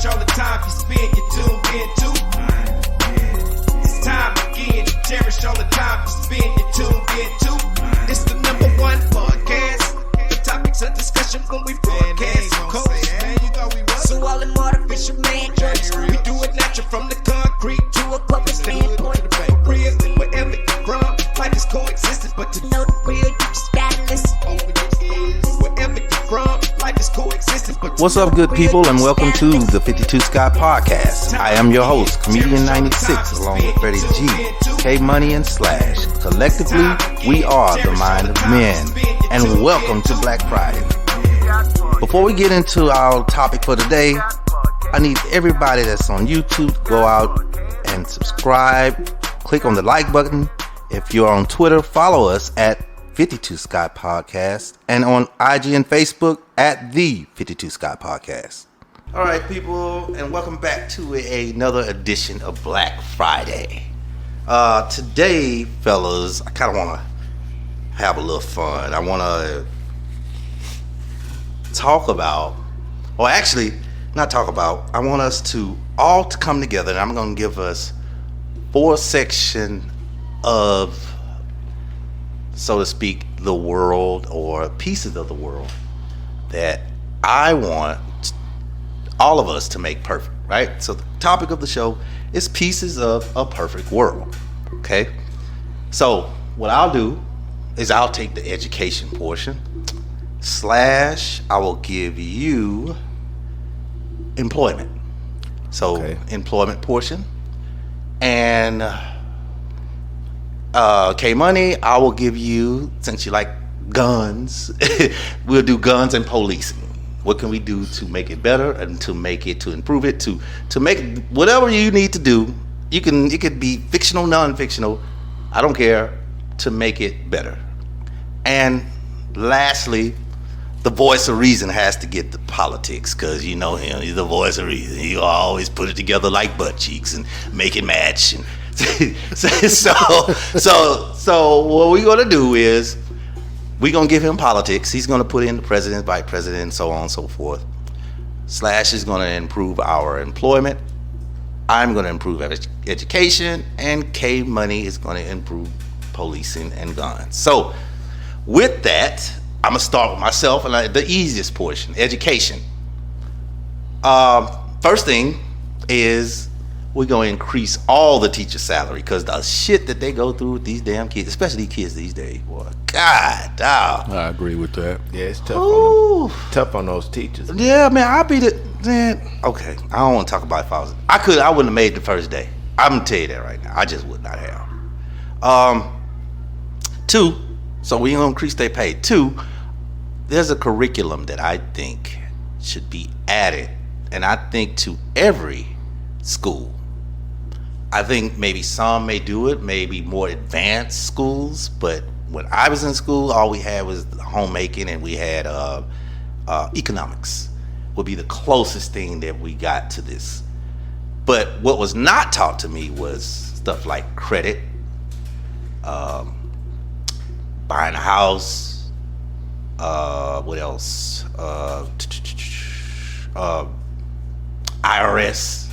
cherish all the time you spend, you tuned in to. It's time again, you cherish all the time you spend, you tuned in to. It's the number one podcast. The topics of discussion when we broadcast. So all them artificial man jokes, we do it natural from the concrete to a public standpoint. Real, wherever you're from, life is coexistence, but to know the real, you just gotta listen. Wherever you're from, life is coexistence, but What's up, good people, and welcome to the 52 Sky Podcast. I am your host, Comedian 96, along with Freddie G, K Money, and Slash. Collectively, we are the mind of men, and welcome to Black Friday. Before we get into our topic for today, I need everybody that's on YouTube to go out and subscribe. Click on the like button. If you're on Twitter, follow us at 52 Sky Podcast, and on IG and Facebook at the 52 Sky Podcast. All right, people, and welcome back to another edition of Black Friday. Today, fellas, I kind of want to have a little fun. I want to talk about, or actually, not talk about, I want us to all to come together, and I'm going to give us 4 sections of, so to speak, the world, or pieces of the world that I want all of us to make perfect, right? So the topic of the show is pieces of a perfect world, okay? So what I'll do is I'll take the education portion, Slash, I will give you employment. So employment portion. And K Money, I will give you, since you like guns, we'll do guns and policing. What can we do to make it better and to make it, to improve it, to make it, whatever you need to do. It could be fictional, non-fictional, I don't care, to make it better. And lastly, the voice of reason has to get the politics, because you know him, he's the voice of reason. He always put it together like butt cheeks and make it match. And so what we're gonna do is we're gonna give him politics. He's gonna put in the president, vice president, and so on and so forth. Slash is gonna improve our employment. I'm gonna improve education, and K Money is gonna improve policing and guns. So with that, I'm gonna start with myself and the easiest portion, education. First thing is we're gonna increase all the teacher salary, because the shit that they go through with these damn kids, especially kids these days, boy. God, dog. I agree with that. Yeah, it's tough on those teachers. Yeah, man, I'll be the man. Okay, I don't want to talk about if I wouldn't have made the first day. I'm gonna tell you that right now. I just would not have. 2. So we're gonna increase their pay. 2, there's a curriculum that I think should be added, and I think to every school. I think maybe some may do it, maybe more advanced schools, but when I was in school, all we had was homemaking, and we had economics would be the closest thing that we got to this. But what was not taught to me was stuff like credit, buying a house, what else? IRS,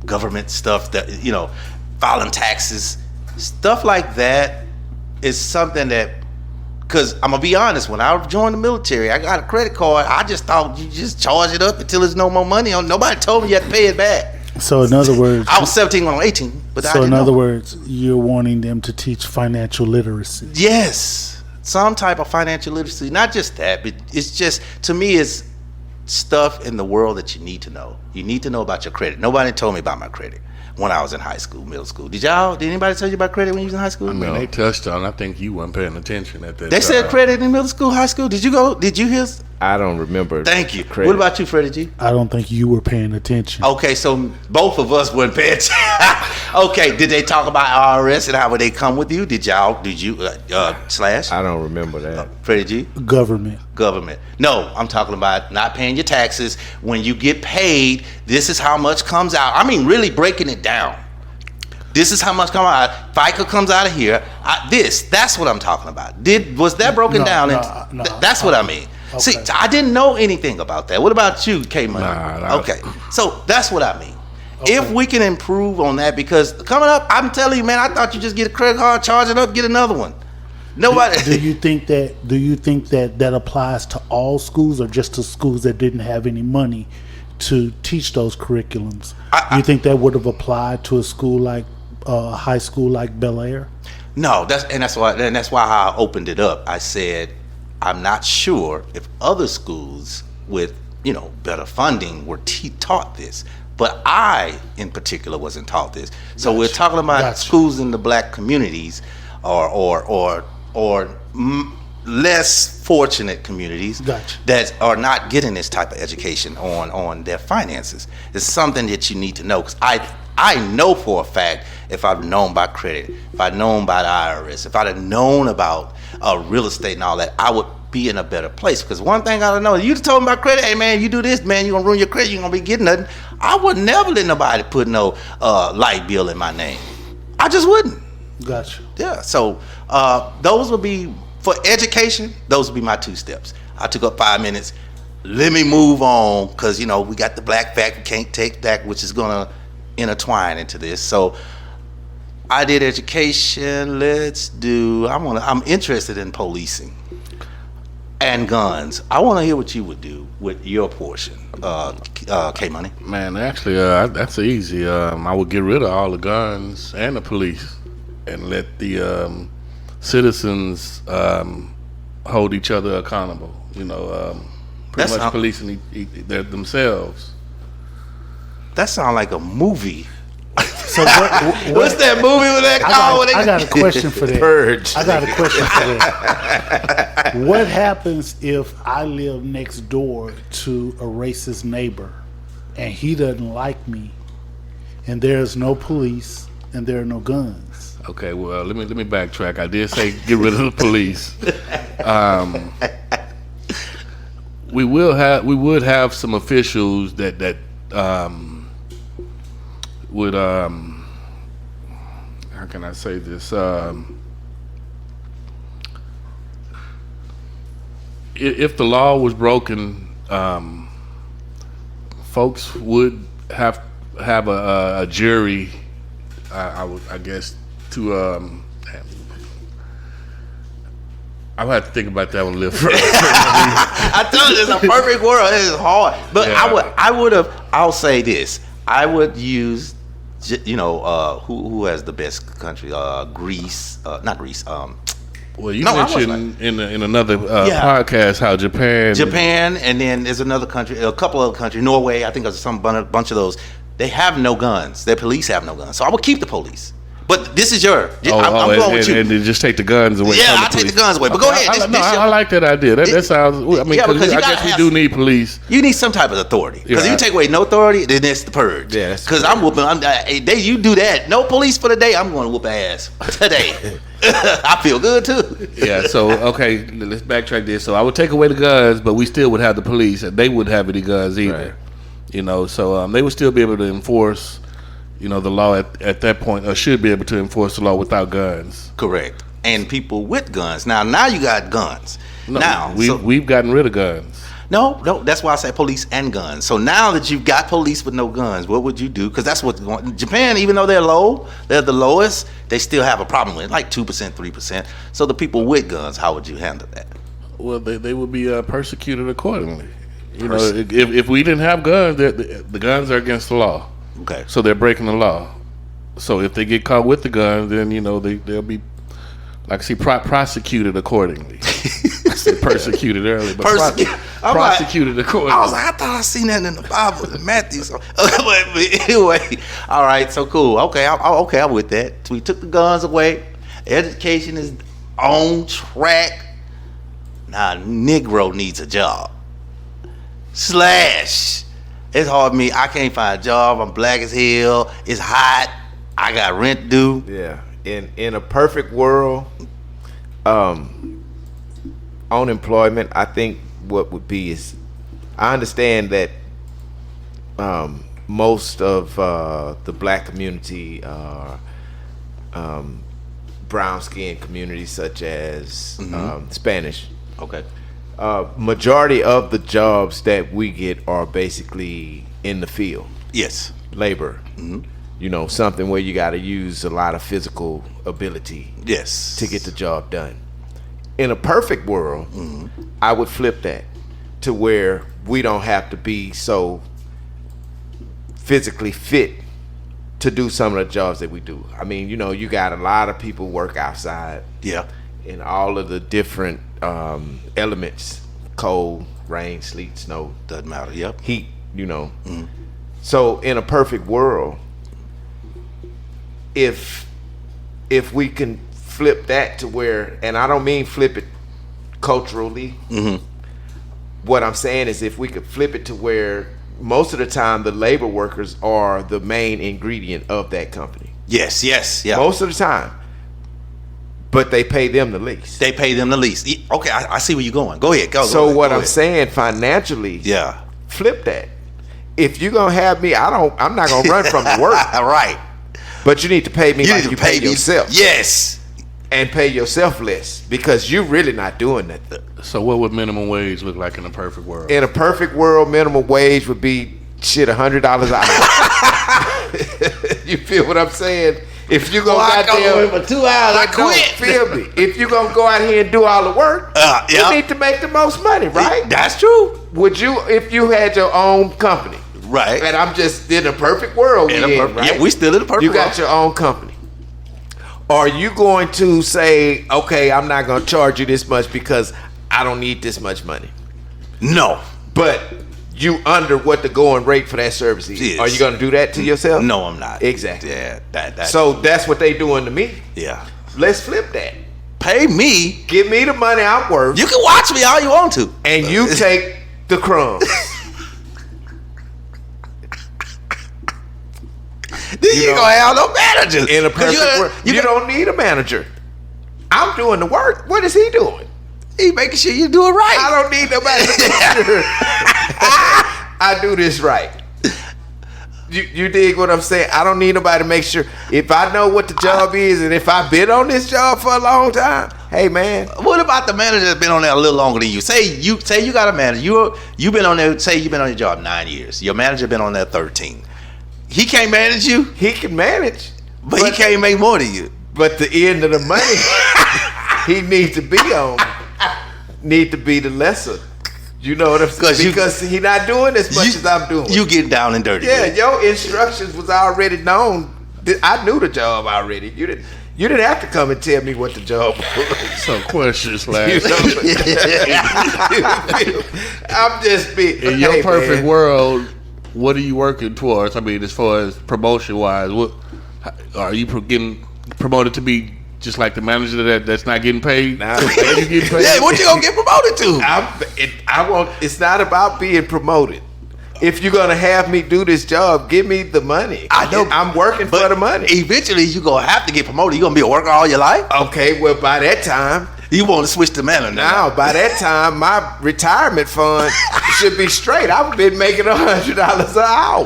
government stuff, that, you know, filing taxes, stuff like that is something that, because I'm gonna be honest, when I joined the military, I got a credit card. I just thought you just charge it up until there's no more money on. Nobody told me you had to pay it back. So in other words, I was 17 when I was 18, but I so didn't in other know. words, you're wanting them to teach financial literacy. Yes, some type of financial literacy. Not just that, but it's just, to me, it's stuff in the world that you need to know. You need to know about your credit. Nobody told me about my credit when I was in high school, middle school. Did anybody tell you about credit when you was in high school? I mean, they touched on it. I think you weren't paying attention at that They time. said credit in middle school, high school. Did you hear? I don't remember. Thank you. Credit. What about you, Freddie G? I don't think you were paying attention. Okay, so both of us weren't paying attention. Okay, did they talk about IRS and how would they come with you? Did you, Slash? I don't remember that. Freddie G? Government. No, I'm talking about not paying your taxes. When you get paid, this is how much comes out. I mean, really breaking it down. This is how much comes out. FICA comes out of here. That's what I'm talking about. Was that broken down? No, That's what I mean. Okay. See, I didn't know anything about that. What about you, K Money? Nah. Okay, so that's what I mean. Okay. If we can improve on that, because coming up, I'm telling you, man, I thought you just get a credit card, charge it up, get another one. Nobody. Do you think that applies to all schools or just to schools that didn't have any money to teach those curriculums? Do you think that would have applied to a school like a high school like Bel Air? No, that's why I opened it up. I said I'm not sure if other schools with better funding were taught this, but I in particular wasn't taught this. So we're talking about schools in the black communities or less fortunate communities that are not getting this type of education on their finances. It's something that you need to know, because I know for a fact, if I'd known about credit, if I'd known about the IRS, if I'd have known about real estate and all that, I would be in a better place. Because one thing I don't know, you told me about credit, hey man, you do this, man, you're going to ruin your credit, you're going to be getting nothing. I would never let nobody put no light bill in my name. I just wouldn't. Gotcha. Yeah, so those would be, for education, those would be my 2 steps. I took up 5 minutes. Let me move on, because, we got the black fact, we can't take that, which is going to intertwine into this. So I did education. I'm interested in policing and guns. I want to hear what you would do with your portion, K Money. Man, actually, that's easy. I would get rid of all the guns and the police and let the citizens hold each other accountable. Pretty much policing themselves. That sounds like a movie. So what's that movie with that called? I got a question for that. Purge. I got a question for that. What happens if I live next door to a racist neighbor and he doesn't like me, and there's no police and there are no guns? Okay, well, let me backtrack. I did say get rid of the police. We would have some officials that would how can I say this? If the law was broken, folks would have a jury. I guess to I would have to think about that one a little further. I told you, it's a perfect world. It is hard, but yeah. I'll say this. I would use, who has the best country? Greece, not Greece. Well, you mentioned in another podcast how Japan, and then there's another country, a couple other countries, Norway. I think there's some bunch of those. They have no guns. Their police have no guns. So I would keep the police. But this is I'm going with you. And just take the guns away. Yeah, I'll take the guns away. But go ahead. I like that idea. That sounds. I mean, because I guess we do need police. You need some type of authority. Because if you take away no authority, then it's the purge. Yeah. Because I'm whooping. You do that. No police for the day. I'm going to whoop ass today. I feel good too. Yeah. So okay, let's backtrack this. So I would take away the guns, but we still would have the police, and they wouldn't have any guns either. Right. So they would still be able to enforce. The law at that point, or should be able to enforce the law without guns. Correct. And people with guns. Now you got guns. No, we've gotten rid of guns. No, that's why I say police and guns. So now that you've got police with no guns, what would you do? Because that's what's going on. Japan, even though they're the lowest, they still have a problem with it, like 2%, 3%. So the people with guns, how would you handle that? Well, they would be persecuted accordingly. If we didn't have guns, the guns are against the law. Okay. So they're breaking the law. So if they get caught with the gun, then they'll be, prosecuted accordingly. I said persecuted earlier, but prosecuted accordingly. I was like, I thought I seen that in the Bible, in Matthew. So, but anyway, all right, so cool. Okay, I'm with that. So we took the guns away. Education is on track. Now, Negro needs a job. It's hard for me. I can't find a job. I'm black as hell. It's hot. I got rent due. Yeah. In a perfect world, unemployment, I think what would be is, I understand that most of the black community are brown skinned communities such as Spanish. Okay. majority of the jobs that we get are basically in the field. Yes. Labor. You know, something where you got to use a lot of physical ability Yes. to get the job done. In a perfect world, I would flip that to where we don't have to be so physically fit to do some of the jobs that we do. I mean, you know, you got a lot of people work outside. Yeah. In all of the different elements, cold, rain, sleet, snow, Doesn't matter. Yep. heat, you know. So in a perfect world, if we can flip that to where, and I don't mean flip it culturally, what I'm saying is if we could flip it to where most of the time the labor workers are the main ingredient of that company. Yes. Yes. Yeah. Most of the time. But they pay them the least. They pay them the least. Okay, I see where you're going. Go ahead. Go So what go I'm ahead. saying financially, Yeah. flip that. If you're gonna have me, I'm not gonna run from the work. Right. But you need to pay me You like need you to pay me yourself. Yes. And pay yourself less because you're really not doing that. So what would minimum wage look like in a perfect world? In a perfect world, minimum wage would be $100 an hour. You feel what I'm saying? If you gonna I come away for 2 hours, I Don't quit. feel me. If you're gonna go out here and do all the work, yeah. you need to make the most money, right? That's true. Would you, if you had your own company? Right. And I'm just in a perfect world. Right? Yeah, we still in the perfect You got world. your own company. Are you going to say, okay, I'm not going to charge you this much because I don't need this much money? No. But you under what the going rate for that service is. Yes. Are you going to do that to yourself? No, I'm not. Exactly. Yeah. That. So that's what they doing to me. yeah. Let's flip that. Pay me. Give me the money I'm worth, You can watch me all you want to. and you take the crumbs. Then you know, gonna have no manager. In a perfect world, you don't need a manager. I'm doing the work. What is he doing? He making sure you do it right. I don't need nobody to make sure I do this right. You dig what I'm saying? I don't need nobody to make sure. If I know what the job is and if I've been on this job for a long time, hey man. What about the manager that's been on there a little longer than you? Say you got a manager. You've been on there. Say you've been on your job 9 years. Your manager been on there 13. He can't manage you, He can manage, but he can't make more than you. but the end of the money he needs to be on need to be the lesser. You know what I'm saying? Because he not doing as much as I'm doing. You get down and dirty. Yeah, with it. your instructions was already known. I knew the job already. You didn't have to come and tell me what the job was. So question You slash. know? I'm just being In your perfect man. world, what are you working towards? I mean, as far as promotion wise, what are you getting promoted to be? Just like the manager that's not getting paid. Nah. You getting paid? Yeah, what you gonna get promoted to? I want. It's not about being promoted. If you're gonna have me do this job, give me the money. I know. I'm working for the money. Eventually, you gonna have to get promoted. You gonna be a worker all your life. Okay, well by that time, You want to switch to manager now by that time, my retirement fund should be straight. I've been making $100 an hour.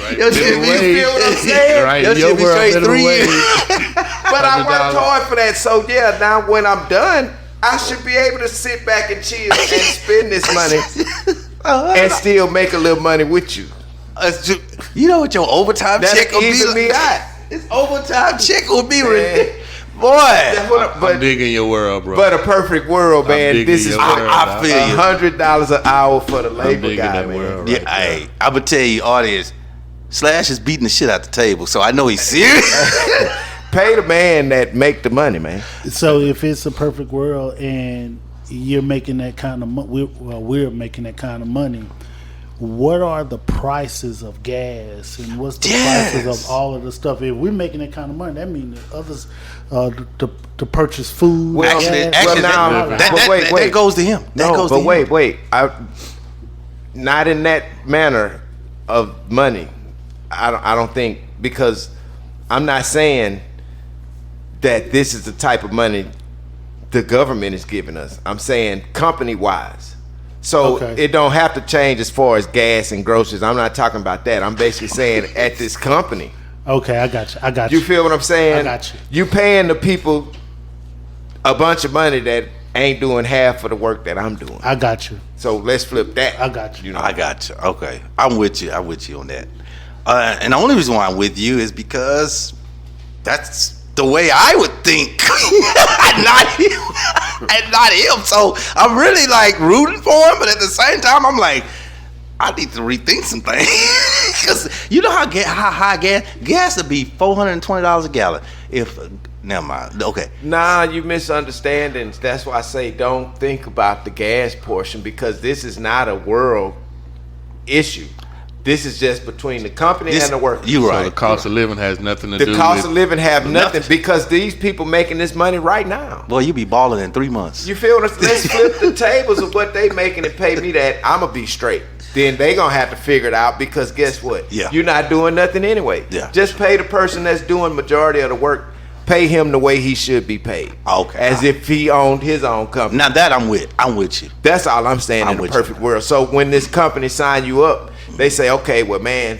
Right. Your shit You be- feel what I'm saying? Right. Your Your shit be world straight minimum 3 years. wage. But I worked $100. hard for that. So yeah, now when I'm done, I should be able to sit back and chill and spend this money and still make a little money with you. You know what your overtime That'll check will be? even me out. This overtime check will be Man. ridiculous. That's Boy, what I'm but digging your world, bro. but a perfect world, man. digging This is your for world, I feel you. $100 an hour for the I'm labor digging guy, that man. world. Yeah, Right hey, I'm gonna tell you, audience, Slash is beating the shit out the table, so I know he's serious. Pay the man that make the money, man. So if it's a perfect world and you're making that kind of money, we're making that kind of money. What are the prices of gas and what's the prices of all of the stuff? If we're making that kind of money, that means that others to purchase food. Well, Actually, gas, actually, now- that, but that, wait, that, wait. that goes to him. That No, goes but to him. wait. Not in that manner of money. I don't think, because I'm not saying that this is the type of money the government is giving us. I'm saying company wise. So Okay. it don't have to change as far as gas and groceries. I'm not talking about that. I'm basically saying at this company. Okay, I got you. You feel what I'm saying? I got you. You paying the people a bunch of money that ain't doing half of the work that I'm doing. I got you. So let's flip that. I got you. You know, I got you. Okay, I'm with you. on that. And the only reason why I'm with you is because that's the way I would think, and not him. So I'm really like rooting for him, but at the same time, I'm like, I need to rethink some things because you know how high gas would be $420 a gallon. If never mind. Okay. Nah, you misunderstanding. That's why I say don't think about the gas portion, because this is not a world issue. This is just between the company and the worker. You're right. So the cost of living has nothing to do with the cost of living have nothing because these people making this money right now. Well, you be balling in 3 months. You feel what? Let's flip the tables of what they making and pay me that. I'm gonna be straight. Then they gonna have to figure it out, because guess what? Yeah. You're not doing nothing anyway. Yeah. Just pay the person that's doing majority of the work. Pay him the way he should be paid. Okay. As if he owned his own company. Now that I'm with you. That's all I'm saying. I'm In a with perfect you. world. So when this company sign you up, they say, okay, well, man,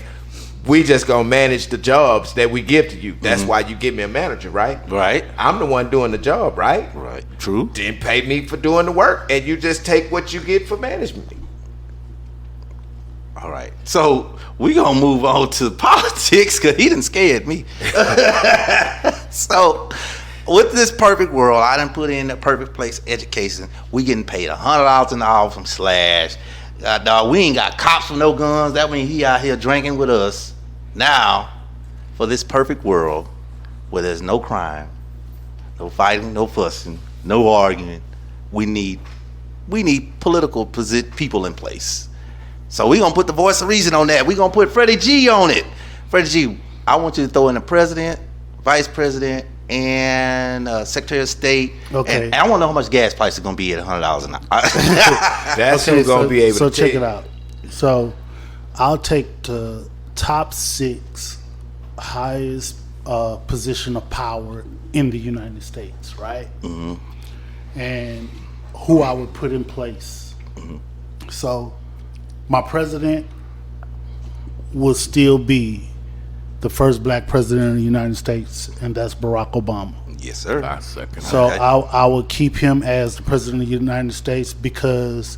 we just gonna manage the jobs that we give to you. That's why you give me a manager, right? Right. I'm the one doing the job, right? Right. True. Then pay me for doing the work, and you just take what you get for management. All right. So we gonna move on to politics because he done scared me. So with this perfect world, I done put in the perfect place education. We getting paid $100 an hour from Slash. Dog, we ain't got cops with no guns. That means he out here drinking with us. Now, for this perfect world where there's no crime, no fighting, no fussing, no arguing, we need political people in place. So we gonna put the voice of reason on that. We gonna put Freddie G on it. Freddie G, I want you to throw in the president, vice president, and Secretary of State. Okay. And I want to know how much gas price is gonna be at $100 an hour. That's who's gonna be able to. So check tell it out. So I'll take the top 6 highest position of power in the United States, right? Mm-hmm. And who I would put in place. Mm-hmm. So my president will still be the first black president of the United States, and that's Barack Obama. Yes, sir. I second. So Okay. I will keep him as the president of the United States because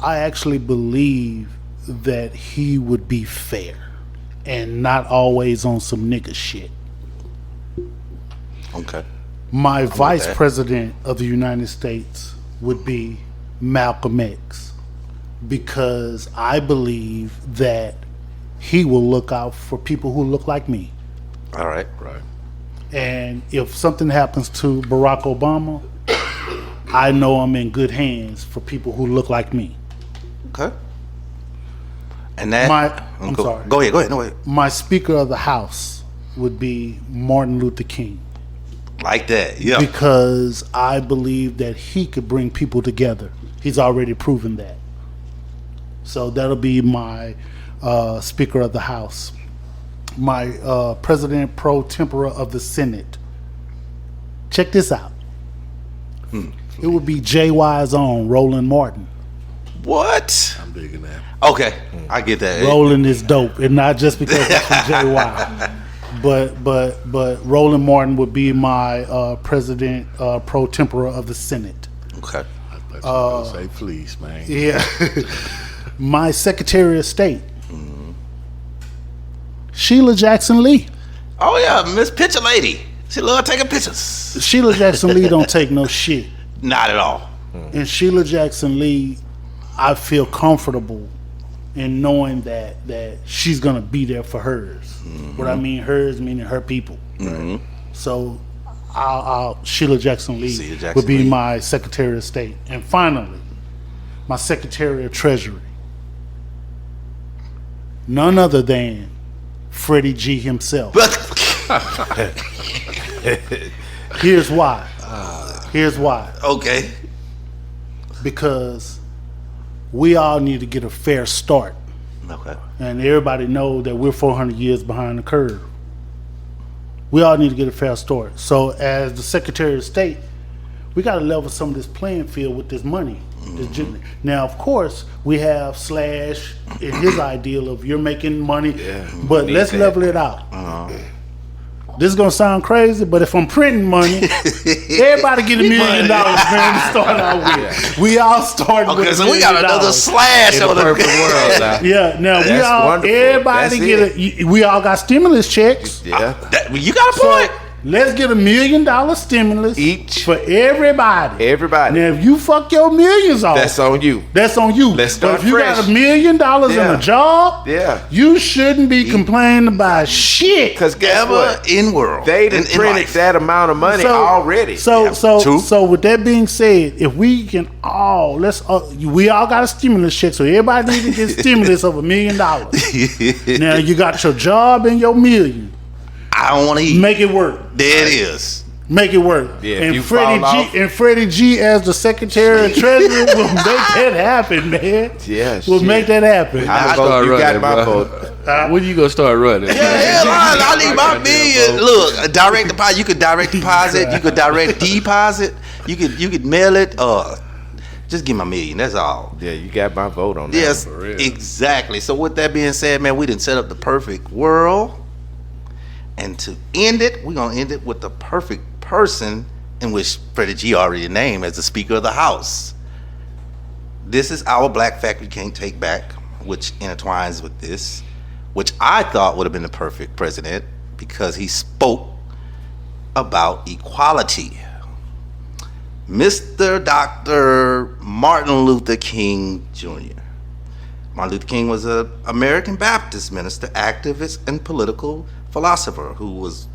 I actually believe that he would be fair and not always on some nigga shit. Okay. My vice that. president of the United States would be Malcolm X because I believe that he will look out for people who look like me. All right. Right. And if something happens to Barack Obama, I know I'm in good hands for people who look like me. Okay. And that I'm sorry. Go ahead. No, wait. My Speaker of the House would be Martin Luther King Like that. Yeah. because I believe that he could bring people together. He's already proven that. So that'll be my Speaker of the House. My President pro tempore of the Senate. Check this out. It would be JY's own Roland Martin. What? I'm digging that. Okay. I get that. Roland is dope, and not just because that's from JY. But Roland Martin would be my President pro tempore of the Senate. Okay. I thought you were gonna say fleece, man. Yeah. My Secretary of State, Sheila Jackson Lee. Oh yeah, Miss Picture Lady. She love taking pictures. Sheila Jackson Lee don't take no shit. Not at all. And Sheila Jackson Lee, I feel comfortable in knowing that she's gonna be there for hers. What I mean hers meaning her people. So Sheila Jackson Lee Sheila Jackson would be Lee. my Secretary of State. And finally, my Secretary of Treasury. None other than Freddie G himself. Here's why. Here's why. Okay. Because we all need to get a fair start. Okay. And everybody know that we're 400 years behind the curve. We all need to get a fair start. So as the Secretary of State, we got to level some of this playing field with this money. Now, of course, we have Slash in his ideal of you're making money, but let's level it out. This is gonna sound crazy, but if I'm printing money, everybody get $1 million, man. To start out with, we all started. Okay, with so we got another slash on the Perfect world now. Yeah, now we That's all, wonderful. everybody That's we all got stimulus checks. Yeah. You got a point. So let's get $1 million stimulus Each. for everybody. Everybody. Now, if you fuck your millions off, That's on you. that's on you. Let's But start if you got fresh. $1 million in Yeah. a job, Yeah. you shouldn't be complaining about shit. Because guess Ever what? in world. They done in printed life. that amount of money already. True. So with that being said, if we can all we all got a stimulus check, so everybody needs to get stimulus of $1 million. Now you got your job and your million. I don't want to eat. Make it work. There it is. Make it work. Yeah, if and you Freddie fall G off- and Freddie G as the Secretary of Treasury will make that happen, man. Yeah, We'll shit. make that happen. I Start vote, you got running, my bro. vote. When you gonna start running? Hell, I need my million. Look, a direct deposit. You could direct deposit. You could direct deposit. You could mail it. Just give me $1 million. That's all. Yeah, you got my vote on that. Yes, for real. exactly. So with that being said, man, we didn't set up the perfect world. And to end it, we're going to end it with the perfect person in which Freddie G already named as the Speaker of the House. This is our Black Fact We Can't Take Back, which intertwines with this, which I thought would have been the perfect president because he spoke about equality. Mr. Dr. Martin Luther King Jr. Martin Luther King was an American Baptist minister, activist, and political philosopher who was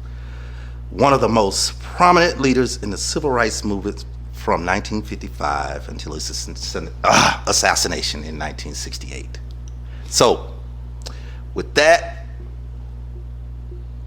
one of the most prominent leaders in the civil rights movement from 1955 until his assassination in 1968. So, with that,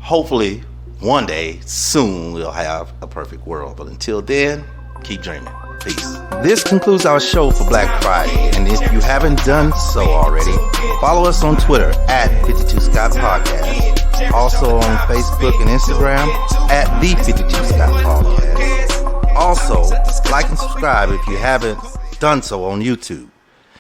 hopefully one day soon we'll have a perfect world. But until then, keep dreaming. Peace. This concludes our show for Black Friday. And if you haven't done so already, follow us on Twitter at 52 Scott Podcast. Also on Facebook and Instagram at the 52 Scott Podcast. Also, like and subscribe if you haven't done so on YouTube.